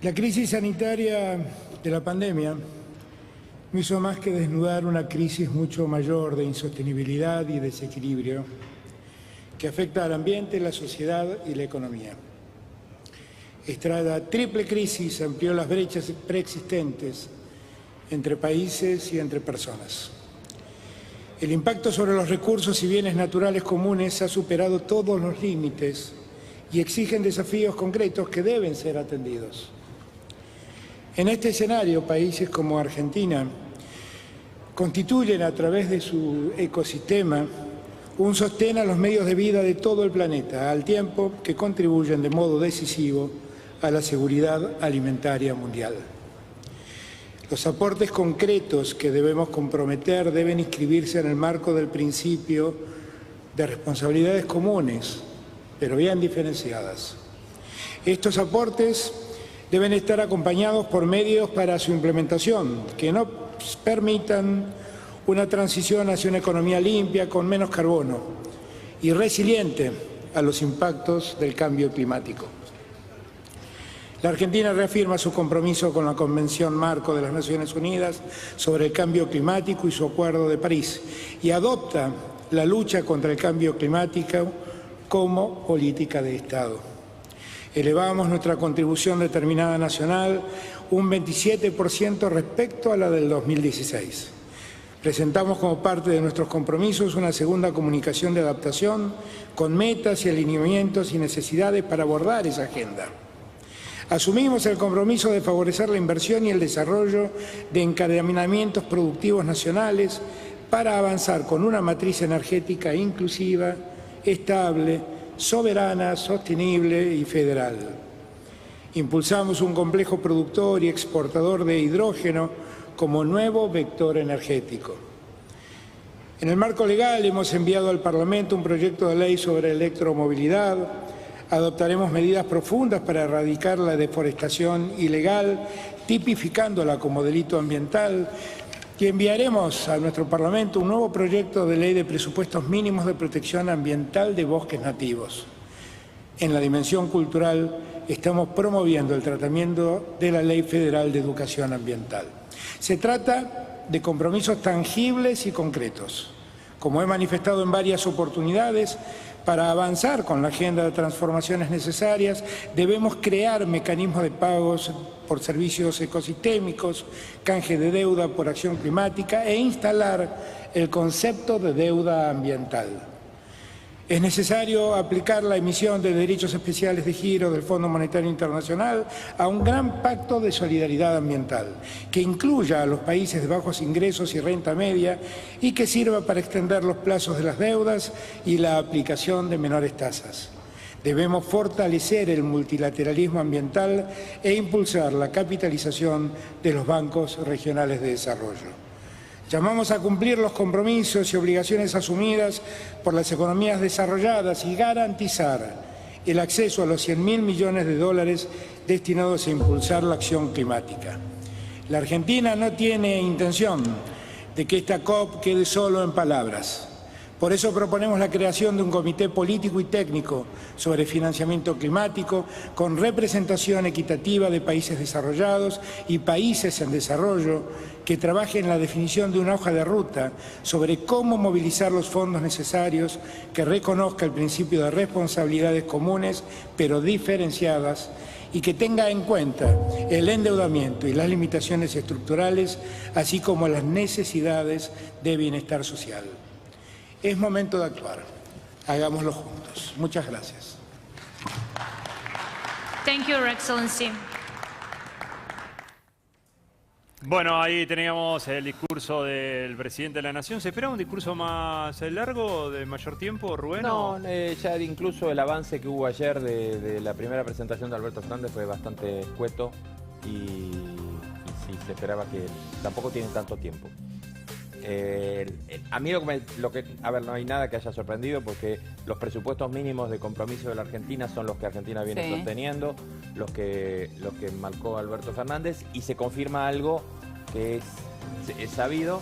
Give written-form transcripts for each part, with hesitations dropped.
La crisis sanitaria de la pandemia no hizo más que desnudar una crisis mucho mayor de insostenibilidad y desequilibrio que afecta al ambiente, la sociedad y la economía. Esta triple crisis amplió las brechas preexistentes entre países y entre personas. El impacto sobre los recursos y bienes naturales comunes ha superado todos los límites y exigen desafíos concretos que deben ser atendidos. En este escenario, países como Argentina constituyen a través de su ecosistema un sostén a los medios de vida de todo el planeta, al tiempo que contribuyen de modo decisivo a la seguridad alimentaria mundial. Los aportes concretos que debemos comprometer deben inscribirse en el marco del principio de responsabilidades comunes, pero bien diferenciadas. Estos aportes deben estar acompañados por medios para su implementación, que no permitan una transición hacia una economía limpia, con menos carbono y resiliente a los impactos del cambio climático. La Argentina reafirma su compromiso con la Convención Marco de las Naciones Unidas sobre el Cambio Climático y su Acuerdo de París y adopta la lucha contra el cambio climático como política de Estado. Elevamos nuestra contribución determinada nacional un 27% respecto a la del 2016. Presentamos como parte de nuestros compromisos una segunda comunicación de adaptación con metas y alineamientos y necesidades para abordar esa agenda. Asumimos el compromiso de favorecer la inversión y el desarrollo de encadenamientos productivos nacionales para avanzar con una matriz energética inclusiva, estable, soberana, sostenible y federal. Impulsamos un complejo productor y exportador de hidrógeno como nuevo vector energético. En el marco legal hemos enviado al Parlamento un proyecto de ley sobre electromovilidad. Adoptaremos medidas profundas para erradicar la deforestación ilegal, tipificándola como delito ambiental, y enviaremos a nuestro Parlamento un nuevo proyecto de ley de presupuestos mínimos de protección ambiental de bosques nativos. En la dimensión cultural estamos promoviendo el tratamiento de la Ley Federal de Educación Ambiental. Se trata de compromisos tangibles y concretos. Como he manifestado en varias oportunidades, para avanzar con la agenda de transformaciones necesarias, debemos crear mecanismos de pagos por servicios ecosistémicos, canje de deuda por acción climática e instalar el concepto de deuda ambiental. Es necesario aplicar la emisión de derechos especiales de giro del Fondo Monetario Internacional a un gran pacto de solidaridad ambiental que incluya a los países de bajos ingresos y renta media y que sirva para extender los plazos de las deudas y la aplicación de menores tasas. Debemos fortalecer el multilateralismo ambiental e impulsar la capitalización de los bancos regionales de desarrollo. Llamamos a cumplir los compromisos y obligaciones asumidas por las economías desarrolladas y garantizar el acceso a los 100.000 millones de dólares destinados a impulsar la acción climática. La Argentina no tiene intención de que esta COP quede solo en palabras. Por eso proponemos la creación de un comité político y técnico sobre financiamiento climático con representación equitativa de países desarrollados y países en desarrollo que trabaje en la definición de una hoja de ruta sobre cómo movilizar los fondos necesarios, que reconozca el principio de responsabilidades comunes pero diferenciadas y que tenga en cuenta el endeudamiento y las limitaciones estructurales, así como las necesidades de bienestar social. Es momento de actuar. Hagámoslo juntos. Muchas gracias. Thank you, Your Excellency. Bueno, ahí teníamos el discurso del presidente de la Nación. ¿Se esperaba un discurso más largo, de mayor tiempo, Rubén? No, ya incluso el avance que hubo ayer de la primera presentación de Alberto Fernández fue bastante escueto y sí, se esperaba que tampoco tienen tanto tiempo. A mí no hay nada que haya sorprendido porque los presupuestos mínimos de compromiso de la Argentina son los que Argentina viene sosteniendo, los que marcó Alberto Fernández, y se confirma algo que es sabido,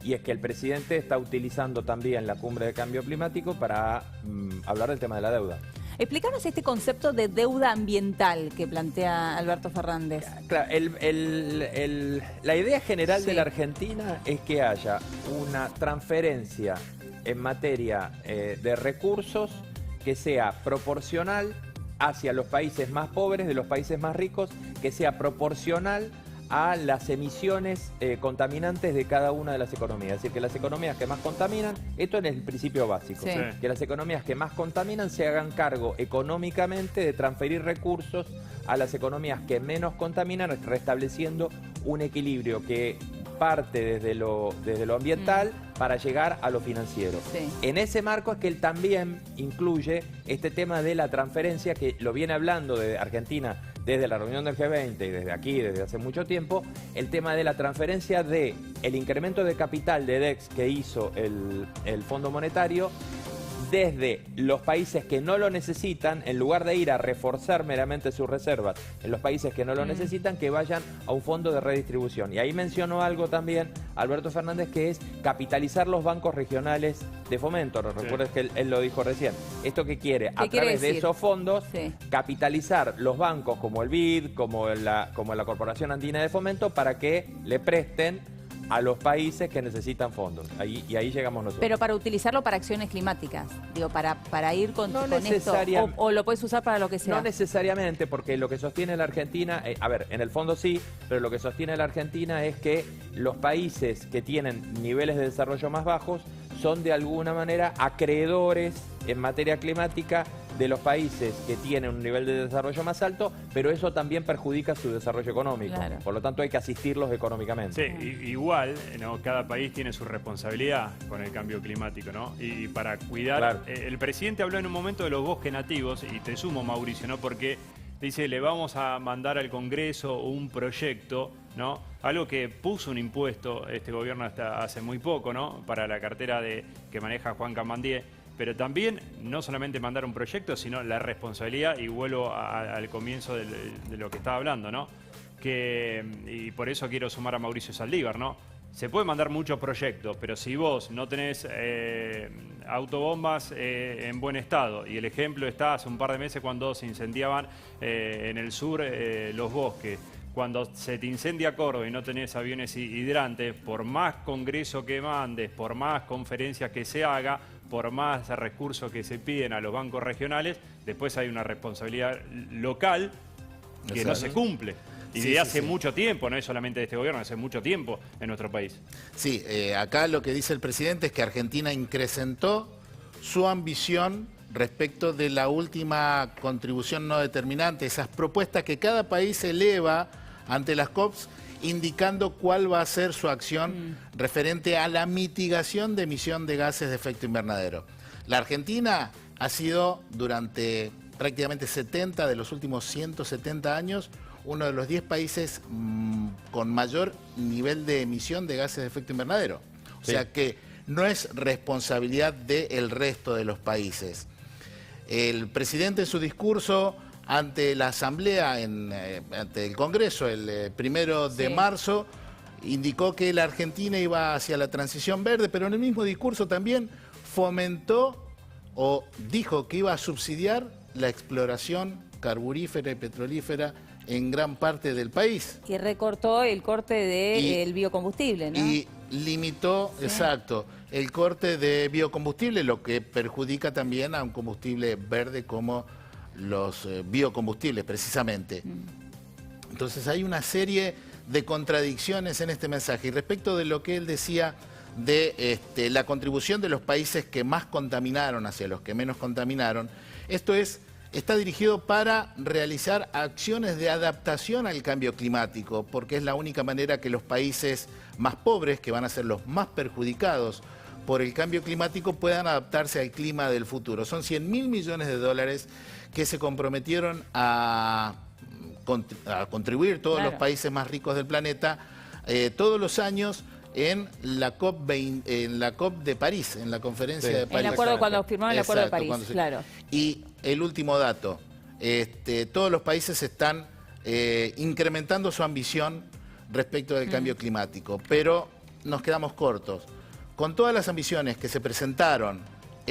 y es que el presidente está utilizando también la cumbre de cambio climático para hablar del tema de la deuda. Explícanos este concepto de deuda ambiental que plantea Alberto Fernández. Claro, la idea general Sí. de la Argentina es que haya una transferencia en materia de recursos que sea proporcional hacia los países más pobres de los países más ricos, que sea proporcional a las emisiones contaminantes de cada una de las economías. Es decir, que las economías que más contaminan, esto es el principio básico, Sí. que las economías que más contaminan se hagan cargo económicamente de transferir recursos a las economías que menos contaminan, restableciendo un equilibrio que parte desde lo ambiental para llegar a lo financiero. Sí. En ese marco es que él también incluye este tema de la transferencia, que lo viene hablando de Argentina desde la reunión del G20 y desde aquí, desde hace mucho tiempo, el tema de la transferencia de el incremento de capital de DEX que hizo el Fondo Monetario desde los países que no lo necesitan, en lugar de ir a reforzar meramente sus reservas en los países que no lo necesitan, que vayan a un fondo de redistribución. Y ahí mencionó algo también Alberto Fernández, que es capitalizar los bancos regionales de fomento. ¿No? Recuerdes que él lo dijo recién. Esto que quiere, a través de esos fondos, Sí. capitalizar los bancos como el BID, como la Corporación Andina de Fomento, para que le presten a los países que necesitan fondos. Y ahí llegamos nosotros. Pero para utilizarlo para acciones climáticas, digo, para ir con esto, o lo puedes usar para lo que sea. No necesariamente, porque lo que sostiene la Argentina, a ver, en el fondo sí, pero lo que sostiene la Argentina es que los países que tienen niveles de desarrollo más bajos son de alguna manera acreedores en materia climática de los países que tienen un nivel de desarrollo más alto, pero eso también perjudica su desarrollo económico. Claro. Por lo tanto, hay que asistirlos económicamente. Sí, igual, ¿no? Cada país tiene su responsabilidad con el cambio climático, ¿no? Y para cuidar... Claro. El presidente habló en un momento de los bosques nativos, y te sumo, Mauricio, ¿no? Porque dice, le vamos a mandar al Congreso un proyecto, ¿no? Algo que puso un impuesto este gobierno hasta hace muy poco, ¿no? Para la cartera que maneja Juan Camandier. Pero también no solamente mandar un proyecto, sino la responsabilidad, y vuelvo al comienzo de lo que estaba hablando, ¿no? Y por eso quiero sumar a Mauricio Saldívar, ¿no? Se puede mandar muchos proyectos, pero si vos no tenés autobombas en buen estado, y el ejemplo está hace un par de meses cuando se incendiaban en el sur los bosques, cuando se te incendia Córdoba y no tenés aviones hidrantes, por más congreso que mandes, por más conferencias que se haga, por más recursos que se piden a los bancos regionales, después hay una responsabilidad local que no se cumple. Y Sí, de sí, hace sí. mucho tiempo, no es solamente de este gobierno, hace mucho tiempo en nuestro país. Sí, acá lo que dice el presidente es que Argentina incrementó su ambición respecto de la última contribución no determinante, esas propuestas que cada país eleva ante las COPs, indicando cuál va a ser su acción referente a la mitigación de emisión de gases de efecto invernadero. La Argentina ha sido durante prácticamente 70 de los últimos 170 años uno de los 10 países con mayor nivel de emisión de gases de efecto invernadero. O Sí. sea que no es responsabilidad del resto de los países. El presidente en su discurso ante la Asamblea, ante el Congreso, el 1 de Sí. marzo, indicó que la Argentina iba hacia la transición verde, pero en el mismo discurso también fomentó o dijo que iba a subsidiar la exploración carburífera y petrolífera en gran parte del país. Que recortó el corte del biocombustible, ¿no? Y limitó, exacto, el corte de biocombustible, lo que perjudica también a un combustible verde como los biocombustibles, precisamente. Entonces hay una serie de contradicciones en este mensaje. Y respecto de lo que él decía de la contribución de los países que más contaminaron hacia los que menos contaminaron, está dirigido para realizar acciones de adaptación al cambio climático, porque es la única manera que los países más pobres, que van a ser los más perjudicados por el cambio climático, puedan adaptarse al clima del futuro. Son 100.000 millones de dólares que se comprometieron a contribuir todos los países más ricos del planeta todos los años en la COP de París, en la conferencia de París. El acuerdo, cuando firmaron el acuerdo de Exacto, París, claro. Y el último dato, todos los países están incrementando su ambición respecto del cambio climático, pero nos quedamos cortos. Con todas las ambiciones que se presentaron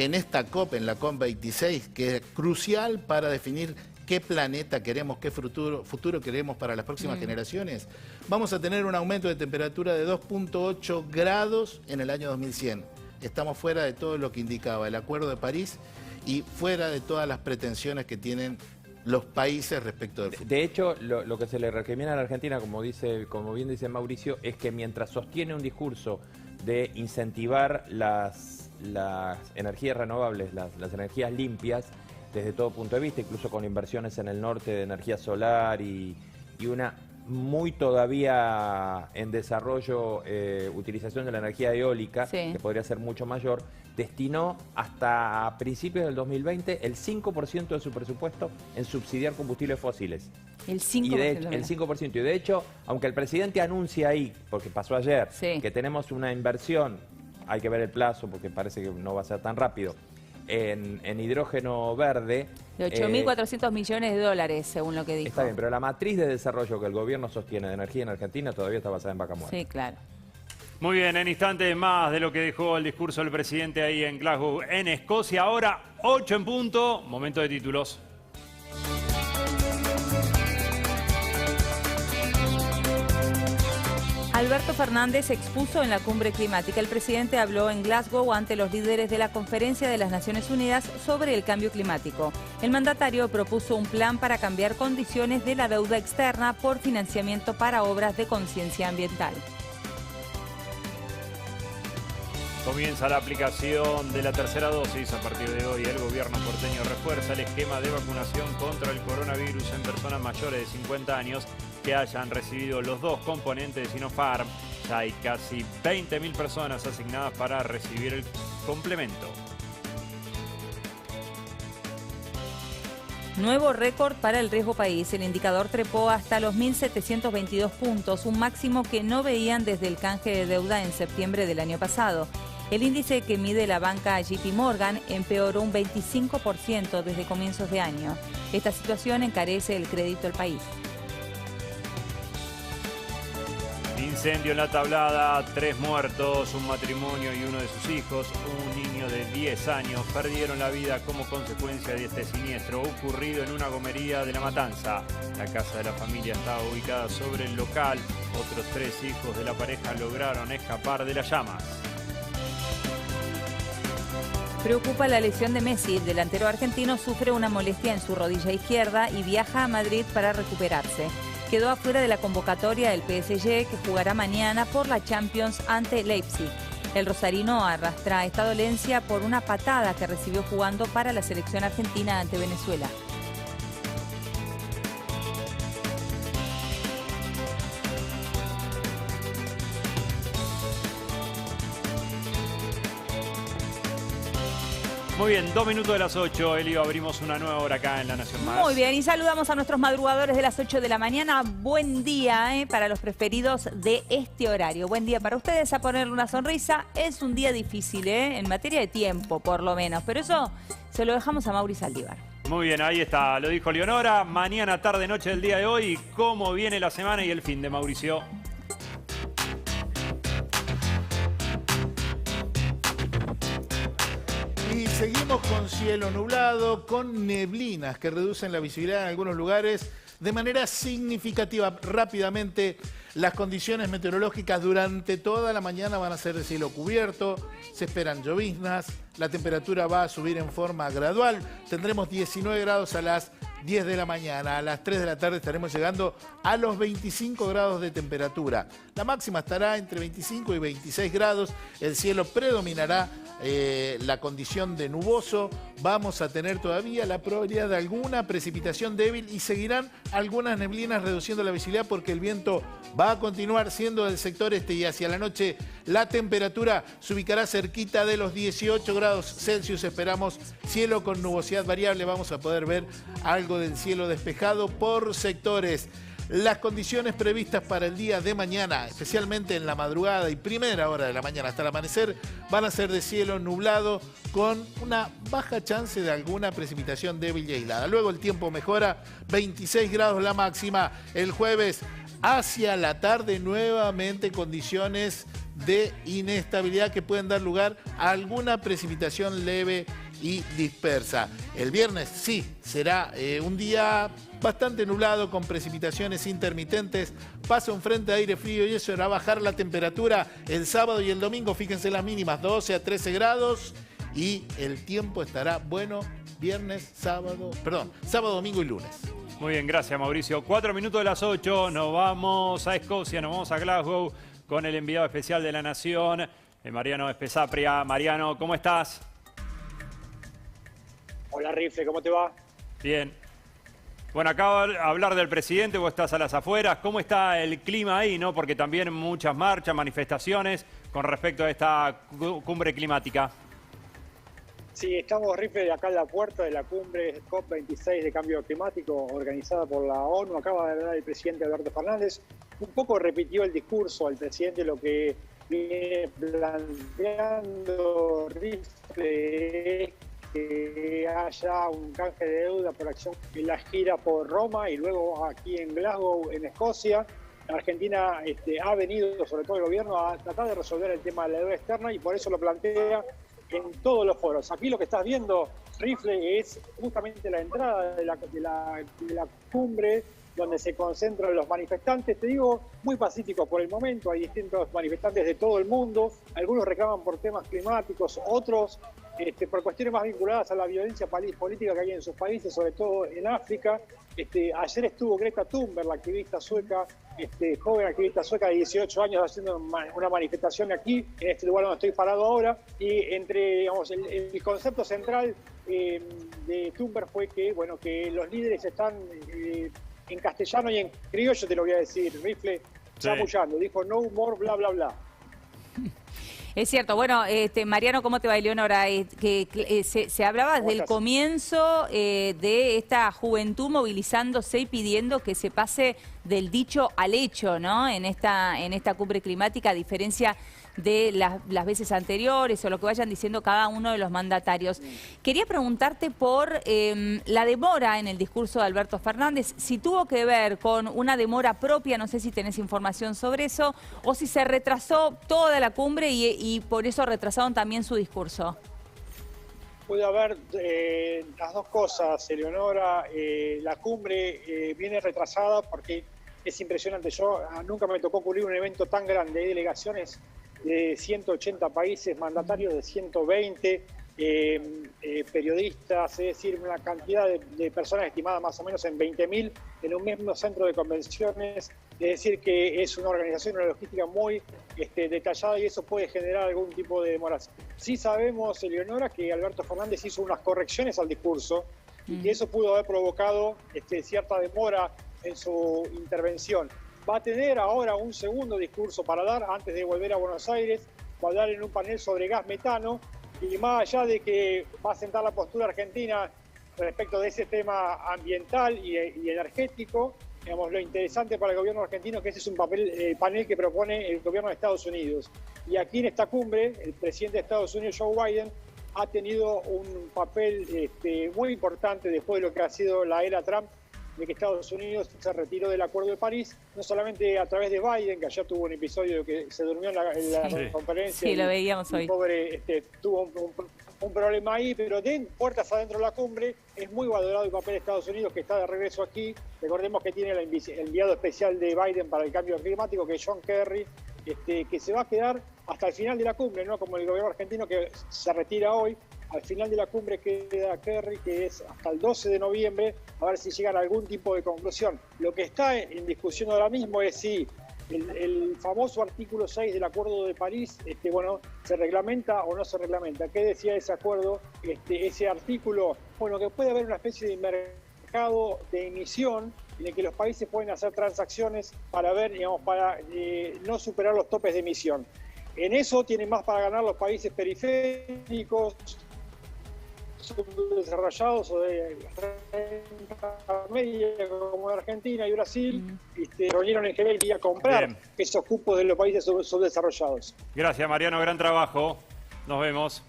en esta COP, en la COP26, que es crucial para definir qué planeta queremos, qué futuro queremos para las próximas generaciones, vamos a tener un aumento de temperatura de 2.8 grados en el año 2100. Estamos fuera de todo lo que indicaba el Acuerdo de París y fuera de todas las pretensiones que tienen los países respecto del futuro. De hecho, lo que se le recrimina a la Argentina, como bien dice Mauricio, es que mientras sostiene un discurso de incentivar las energías renovables, las energías limpias, desde todo punto de vista, incluso con inversiones en el norte de energía solar y una muy todavía en desarrollo utilización de la energía eólica, que podría ser mucho mayor, destinó hasta principios del 2020 el 5% de su presupuesto en subsidiar combustibles fósiles. El 5%. El 5%. Y de hecho, aunque el presidente anuncia ahí, porque pasó ayer, que tenemos una inversión, hay que ver el plazo porque parece que no va a ser tan rápido, en hidrógeno verde. De 8.400 millones de dólares, según lo que dijo. Está bien, pero la matriz de desarrollo que el gobierno sostiene de energía en Argentina todavía está basada en vaca muerta. Sí, claro. Muy bien, en instantes más de lo que dejó el discurso del presidente ahí en Glasgow, en Escocia. Ahora, 8 en punto, momento de títulos. Alberto Fernández expuso en la cumbre climática. El presidente habló en Glasgow ante los líderes de la Conferencia de las Naciones Unidas sobre el cambio climático. El mandatario propuso un plan para cambiar condiciones de la deuda externa por financiamiento para obras de conciencia ambiental. Comienza la aplicación de la tercera dosis. A partir de hoy, el gobierno porteño refuerza el esquema de vacunación contra el coronavirus en personas mayores de 50 años que hayan recibido los 2 componentes de Sinopharm. Ya hay casi 20.000 personas asignadas para recibir el complemento. Nuevo récord para el riesgo país. El indicador trepó hasta los 1.722 puntos, un máximo que no veían desde el canje de deuda en septiembre del año pasado. El índice que mide la banca JP Morgan empeoró un 25% desde comienzos de año. Esta situación encarece el crédito al país. Incendio en La Tablada, 3 muertos, un matrimonio y uno de sus hijos, un niño de 10 años, perdieron la vida como consecuencia de este siniestro ocurrido en una gomería de La Matanza. La casa de la familia estaba ubicada sobre el local. Otros 3 hijos de la pareja lograron escapar de las llamas. Preocupa la lesión de Messi. El delantero argentino sufre una molestia en su rodilla izquierda y viaja a Madrid para recuperarse. Quedó afuera de la convocatoria del PSG, que jugará mañana por la Champions ante Leipzig. El rosarino arrastra esta dolencia por una patada que recibió jugando para la selección argentina ante Venezuela. Muy bien, 2 minutos de las 8, Elio, abrimos una nueva hora acá en La Nación Más. Muy bien, y saludamos a nuestros madrugadores de las 8 de la mañana. Buen día para los preferidos de este horario. Buen día para ustedes, a ponerle una sonrisa. Es un día difícil, en materia de tiempo, por lo menos. Pero eso se lo dejamos a Mauricio Saldívar. Muy bien, ahí está, lo dijo Leonora. Mañana, tarde, noche del día de hoy. ¿Cómo viene la semana y el fin de Mauricio? Y seguimos con cielo nublado, con neblinas que reducen la visibilidad en algunos lugares de manera significativa. Rápidamente, las condiciones meteorológicas durante toda la mañana van a ser de cielo cubierto, se esperan lloviznas, la temperatura va a subir en forma gradual, tendremos 19 grados a las 10 de la mañana, a las 3 de la tarde estaremos llegando a los 25 grados de temperatura. La máxima estará entre 25 y 26 grados, el cielo predominará la condición de nuboso, vamos a tener todavía la probabilidad de alguna precipitación débil y seguirán algunas neblinas reduciendo la visibilidad porque el viento va a continuar siendo del sector este y hacia la noche la temperatura se ubicará cerquita de los 18 grados Celsius. Esperamos cielo con nubosidad variable, vamos a poder ver algo del cielo despejado por sectores. Las condiciones previstas para el día de mañana, especialmente en la madrugada y primera hora de la mañana hasta el amanecer, van a ser de cielo nublado con una baja chance de alguna precipitación débil y aislada. Luego el tiempo mejora, 26 grados la máxima. El jueves hacia la tarde nuevamente condiciones de inestabilidad que pueden dar lugar a alguna precipitación leve y dispersa. El viernes sí, será un día bastante nublado con precipitaciones intermitentes. Pasa un frente de aire frío y eso hará bajar la temperatura el sábado y el domingo. Fíjense las mínimas, 12 a 13 grados y el tiempo estará bueno sábado, domingo y lunes. Muy bien, gracias Mauricio. 4 minutos de las 8, nos vamos a Escocia, nos vamos a Glasgow con el enviado especial de la Nación, Mariano Espesapria. Mariano, ¿cómo estás? Hola Rifle, ¿cómo te va? Bien. Bueno, acabo de hablar del presidente, vos estás a las afueras. ¿Cómo está el clima ahí, no? Porque también muchas marchas, manifestaciones con respecto a esta cumbre climática. Sí, estamos, Rifle, acá en la puerta de la cumbre COP26 de cambio climático organizada por la ONU. Acaba de hablar el presidente Alberto Fernández. Un poco repitió el discurso al presidente, lo que viene planteando Rifle, que haya un canje de deuda por acción en la gira por Roma y luego aquí en Glasgow, en Escocia. Argentina ha venido, sobre todo el gobierno, a tratar de resolver el tema de la deuda externa y por eso lo plantea en todos los foros. Aquí lo que estás viendo, Rifle, es justamente la entrada de la cumbre donde se concentran los manifestantes, te digo, muy pacíficos por el momento. Hay distintos manifestantes de todo el mundo, algunos reclaman por temas climáticos, otros por cuestiones más vinculadas a la violencia política que hay en sus países, sobre todo en África. Ayer estuvo Greta Thunberg, la activista sueca, joven activista sueca de 18 años, haciendo una manifestación aquí, en este lugar donde estoy parado ahora, y digamos, el concepto central de Thunberg fue que, bueno, que los líderes están en castellano y en criollo, te lo voy a decir, Rifle, chamullando, dijo no more, bla, bla, bla. Es cierto. Bueno, Mariano, ¿cómo te va, Eleonora? Se hablaba desde el comienzo de esta juventud movilizándose y pidiendo que se pase del dicho al hecho, ¿no? En esta cumbre climática, a diferencia de las veces anteriores o lo que vayan diciendo cada uno de los mandatarios. Quería preguntarte por la demora en el discurso de Alberto Fernández, si tuvo que ver con una demora propia, no sé si tenés información sobre eso, o si se retrasó toda la cumbre y por eso retrasaron también su discurso. Puede haber las dos cosas, Eleonora. La cumbre viene retrasada porque es impresionante. Nunca me tocó cubrir un evento tan grande. Hay delegaciones de 180 países, mandatarios de 120, periodistas, es decir, una cantidad de personas estimada más o menos en 20.000 en un mismo centro de convenciones. Es decir, que es una organización, una logística muy detallada y eso puede generar algún tipo de demoras. Sí sabemos, Eleonora, que Alberto Fernández hizo unas correcciones al discurso y que eso pudo haber provocado cierta demora en su intervención. Va a tener ahora un segundo discurso para dar antes de volver a Buenos Aires. Va a hablar en un panel sobre gas metano y más allá de que va a sentar la postura argentina respecto de ese tema ambiental y energético, digamos, lo interesante para el gobierno argentino es que ese es un panel que propone el gobierno de Estados Unidos. Y aquí en esta cumbre, el presidente de Estados Unidos, Joe Biden, ha tenido un papel muy importante después de lo que ha sido la era Trump, de que Estados Unidos se retiró del Acuerdo de París, no solamente a través de Biden, que ayer tuvo un episodio que se durmió en la conferencia. Sí, lo veíamos hoy. El pobre tuvo un problema ahí, pero puertas adentro de la cumbre es muy valorado el papel de Estados Unidos, que está de regreso aquí. Recordemos que tiene el enviado especial de Biden para el cambio climático, que es John Kerry, que se va a quedar hasta el final de la cumbre, no como el gobierno argentino que se retira hoy. Al final de la cumbre queda Kerry, que es hasta el 12 de noviembre, a ver si llegan a algún tipo de conclusión. Lo que está en discusión ahora mismo es si el famoso artículo 6 del Acuerdo de París, se reglamenta o no se reglamenta. ¿Qué decía ese acuerdo? Ese artículo, que puede haber una especie de mercado de emisión en el que los países pueden hacer transacciones para ver, para no superar los topes de emisión. En eso tienen más para ganar los países periféricos, subdesarrollados o de renta media como Argentina y Brasil, reunieron en Ginebra a comprar esos cupos de los países subdesarrollados. Gracias, Mariano, gran trabajo. Nos vemos.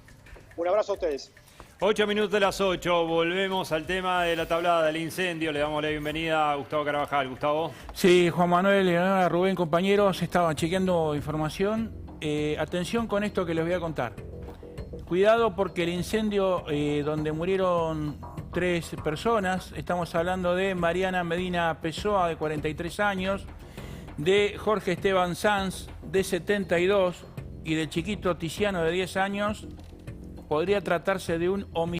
Un abrazo a ustedes. 8 minutos de las 8, volvemos al tema de la tablada del incendio. Le damos la bienvenida a Gustavo Carvajal. Gustavo. Sí, Juan Manuel, Eleonora, Rubén, compañeros, estaban chequeando información. atención con esto que les voy a contar. Cuidado porque el incendio donde murieron 3 personas, estamos hablando de Mariana Medina Pessoa, de 43 años, de Jorge Esteban Sanz, de 72, y del chiquito Tiziano, de 10 años, podría tratarse de un homicidio.